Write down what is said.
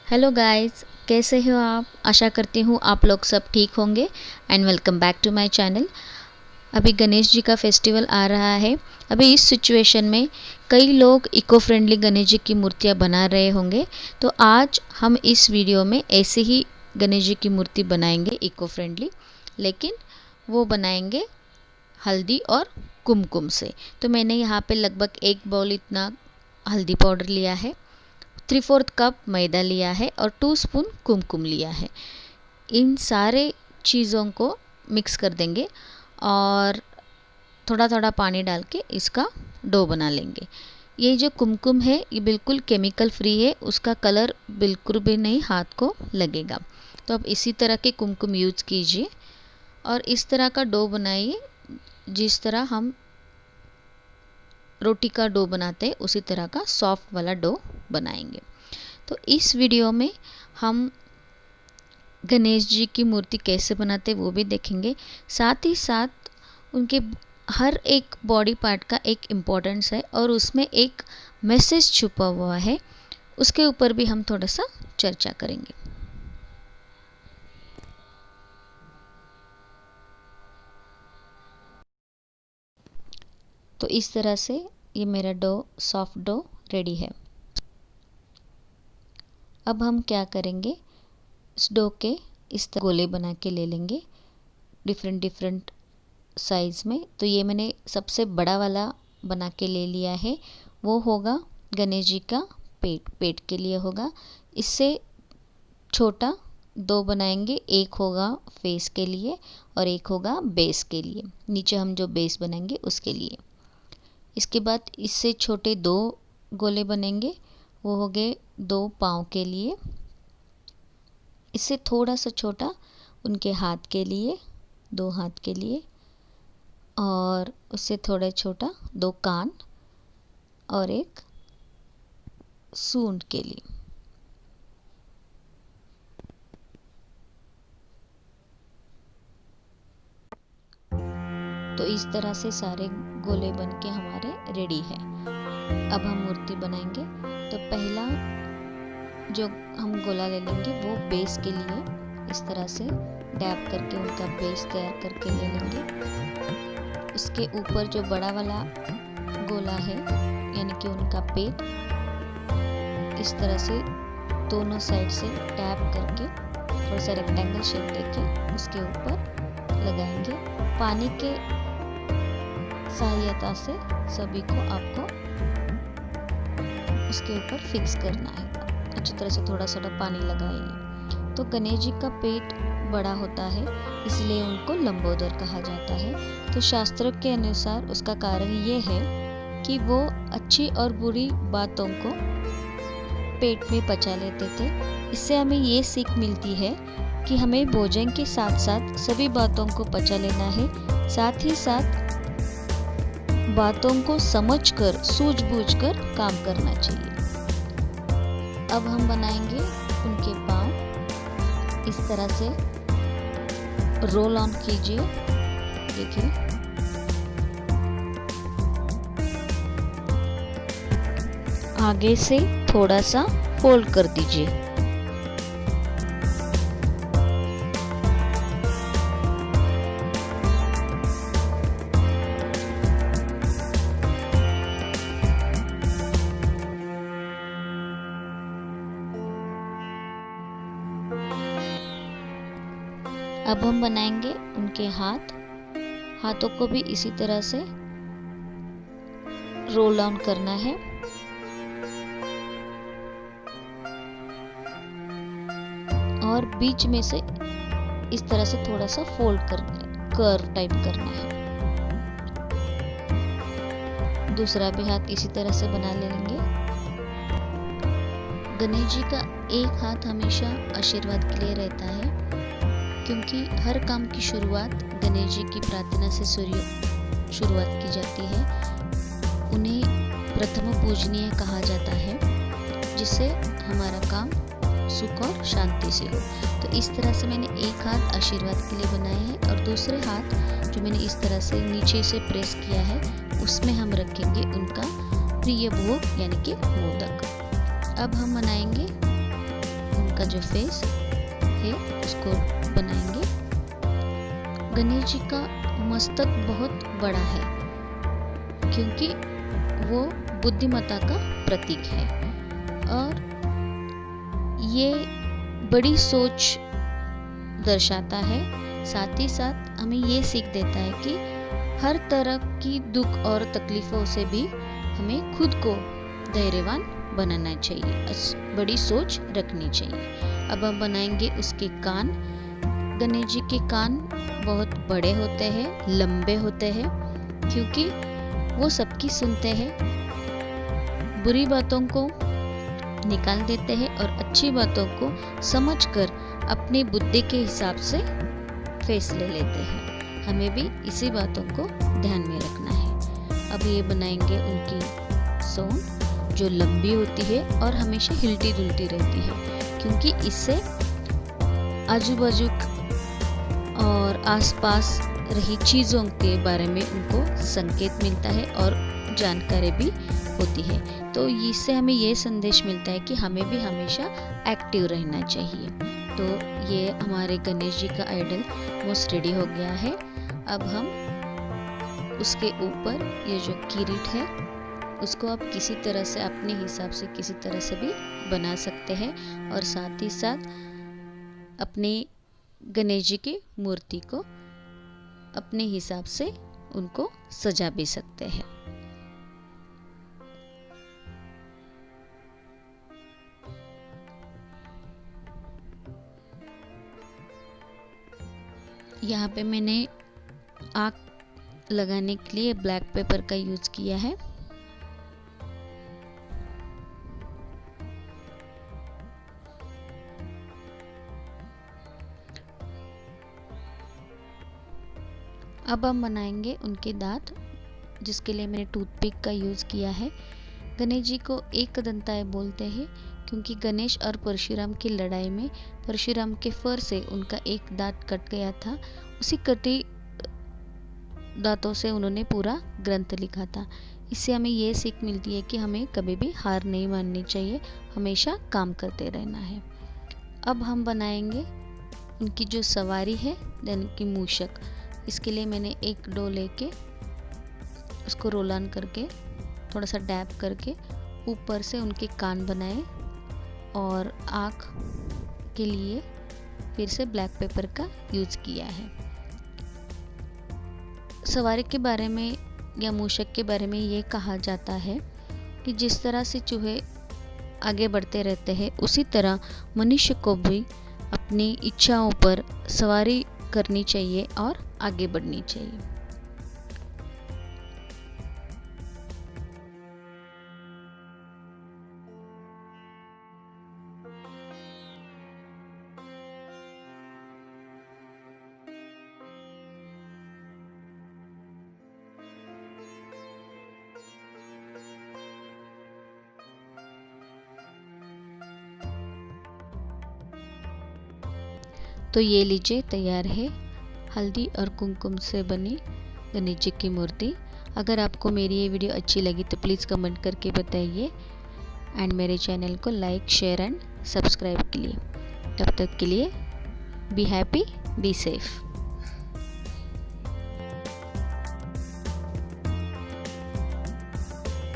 Hello guys, कैसे हो आप? आशा करती हूँ आप लोग सब ठीक होंगे and welcome back to my channel. अभी गणेश जी का फेस्टिवल आ रहा है। अभी इस सिचुएशन में कई लोग इको फ्रेंडली गणेश जी की मूर्तियाँ बना रहे होंगे, तो आज हम इस वीडियो में ऐसे ही गणेश जी की मूर्ति बनाएंगे इको फ्रेंडली, लेकिन वो बनाएंगे हल्दी और कुमकुम से। तो मैंने यहाँ पे लगभग 1 बाउल इतना हल्दी पाउडर लिया है, 3/4 कप मैदा लिया है और 2 स्पून कुमकुम लिया है। इन सारे चीज़ों को मिक्स कर देंगे और थोड़ा थोड़ा पानी डाल के इसका डो बना लेंगे। ये जो कुमकुम है ये बिल्कुल केमिकल फ्री है, उसका कलर बिल्कुल भी नहीं हाथ को लगेगा। तो अब इसी तरह के कुमकुम यूज़ कीजिए और इस तरह का डो बनाइए जिस तरह हम रोटी का डो बनाते हैं, उसी तरह का सॉफ्ट वाला डो बनाएंगे। तो इस वीडियो में हम गणेश जी की मूर्ति कैसे बनाते वो भी देखेंगे, साथ ही साथ उनके हर एक बॉडी पार्ट का एक इम्पोर्टेंस है और उसमें एक मैसेज छुपा हुआ है, उसके ऊपर भी हम थोड़ा सा चर्चा करेंगे। तो इस तरह से ये मेरा डो सॉफ्ट डो रेडी है। अब हम क्या करेंगे, इस डो के इस तरह गोले बना के ले लेंगे डिफरेंट डिफरेंट साइज़ में। तो ये मैंने सबसे बड़ा वाला बना के ले लिया है, वो होगा गणेश जी का पेट के लिए होगा। इससे छोटा 2 बनाएंगे, एक होगा फेस के लिए और एक होगा बेस के लिए, नीचे हम जो बेस बनाएंगे उसके लिए। इसके बाद इससे छोटे 2 गोले बनेंगे, वो हो गए 2 पाँव के लिए। इससे थोड़ा सा छोटा उनके हाथ के लिए, 2 हाथ के लिए, और उससे थोड़ा छोटा 2 कान और एक सूंड के लिए। तो इस तरह से सारे गोले बन के हमारे रेडी है। अब हम मूर्ति बनाएंगे। तो पहला जो हम गोला ले लेंगे वो बेस के लिए इस तरह से डैप करके उनका बेस तैयार करके ले लेंगे। उसके ऊपर जो बड़ा वाला गोला है यानी कि उनका पेट, इस तरह से दोनों साइड से टैप करके थोड़ा सा रेक्टेंगल शेप देके उसके ऊपर लगाएंगे। पानी के सहायता से सभी को आपको उसके ऊपर फिक्स करना है। अच्छी तरह से थोड़ा थोड़ा पानी लगाइए। तो गणेश जी का पेट बड़ा होता है, इसलिए उनको लंबोदर कहा जाता है। तो शास्त्रों के अनुसार उसका कारण ये है कि वो अच्छी और बुरी बातों को पेट में पचा लेते थे। इससे हमें ये सीख मिलती है कि हमें भोजन के साथ साथ सभी बातों को पचा लेना है, साथ ही साथ बातों को समझकर सूझबूझकर काम करना चाहिए। अब हम बनाएंगे उनके पाँव। इस तरह से रोल ऑन कीजिए, देखिए आगे से थोड़ा सा फोल्ड कर दीजिए। अब हम बनाएंगे उनके हाथों को भी इसी तरह से रोल ऑन करना है। और बीच में से इस तरह से थोड़ा सा फोल्ड करना, कर्व टाइप करना है। दूसरा भी हाथ इसी तरह से बना लेंगे। गणेश जी का एक हाथ हमेशा आशीर्वाद के लिए रहता है, क्योंकि हर काम की शुरुआत गणेश जी की प्रार्थना से शुरुआत की जाती है। उन्हें प्रथम पूजनीय कहा जाता है, जिससे हमारा काम सुख और शांति से हो। तो इस तरह से मैंने एक हाथ आशीर्वाद के लिए बनाया है और दूसरे हाथ जो मैंने इस तरह से नीचे से प्रेस किया है उसमें हम रखेंगे उनका प्रिय भोग यानी कि मोदक। अब हम बनाएंगे उनका जो फेस है उसको बनाएंगे। गणेश जी का मस्तक बहुत बड़ा है क्योंकि वो बुद्धिमत्ता का प्रतीक है और ये बड़ी सोच दर्शाता है। साथ ही साथ हमें ये सीख देता है कि हर तरह की दुख और तकलीफ़ों से भी हमें खुद को धैर्यवान बनाना चाहिए, बड़ी सोच रखनी चाहिए। अब हम बनाएंगे उसके कान। गणेश जी के कान बहुत बड़े होते हैं, लंबे होते हैं क्योंकि वो सबकी सुनते हैं, बुरी बातों को निकाल देते हैं और अच्छी बातों को समझकर अपनी बुद्धि के हिसाब से फैसले लेते हैं। हमें भी इसी बातों को ध्यान में रखना है। अब ये बनाएंगे उनकी सूंड जो लंबी होती है और हमेशा हिलती डुलती रहती है क्योंकि इससे आजू बाजू और आसपास रही चीज़ों के बारे में उनको संकेत मिलता है और जानकारी भी होती है। तो इससे हमें ये संदेश मिलता है कि हमें भी हमेशा एक्टिव रहना चाहिए। तो ये हमारे गणेश जी का आइडल मोस्ट रेडी हो गया है। अब हम उसके ऊपर ये जो किरीट है उसको आप किसी तरह से अपने हिसाब से किसी तरह से भी बना सकते हैं और साथ ही साथ अपने गणेश जी की मूर्ति को अपने हिसाब से उनको सजा भी सकते हैं। यहाँ पे मैंने आँख लगाने के लिए ब्लैक पेपर का यूज किया है। अब हम बनाएंगे उनके दांत, जिसके लिए मैंने टूथपिक का यूज किया है। गणेश जी को एक दंताय बोलते हैं क्योंकि गणेश और परशुराम की लड़ाई में परशुराम के फर से उनका एक दांत कट गया था। उसी कटी दांतों से उन्होंने पूरा ग्रंथ लिखा था। इससे हमें ये सीख मिलती है कि हमें कभी भी हार नहीं माननी चाहिए, हमेशा काम करते रहना है। अब हम बनाएंगे उनकी जो सवारी है यानी कि मूषक। इसके लिए मैंने एक डो लेके उसको रोल ऑन करके थोड़ा सा डैप करके ऊपर से उनके कान बनाए और आँख के लिए फिर से ब्लैक पेपर का यूज़ किया है। सवारी के बारे में या मूषक के बारे में ये कहा जाता है कि जिस तरह से चूहे आगे बढ़ते रहते हैं उसी तरह मनुष्य को भी अपनी इच्छाओं पर सवारी करनी चाहिए और आगे बढ़नी चाहिए। तो ये लीजिए तैयार है हल्दी और कुमकुम से बनी गणेश जी की मूर्ति। अगर आपको मेरी ये वीडियो अच्छी लगी तो प्लीज़ कमेंट करके बताइए एंड मेरे चैनल को लाइक शेयर एंड सब्सक्राइब के लिए। तब तक के लिए बी हैप्पी बी सेफ।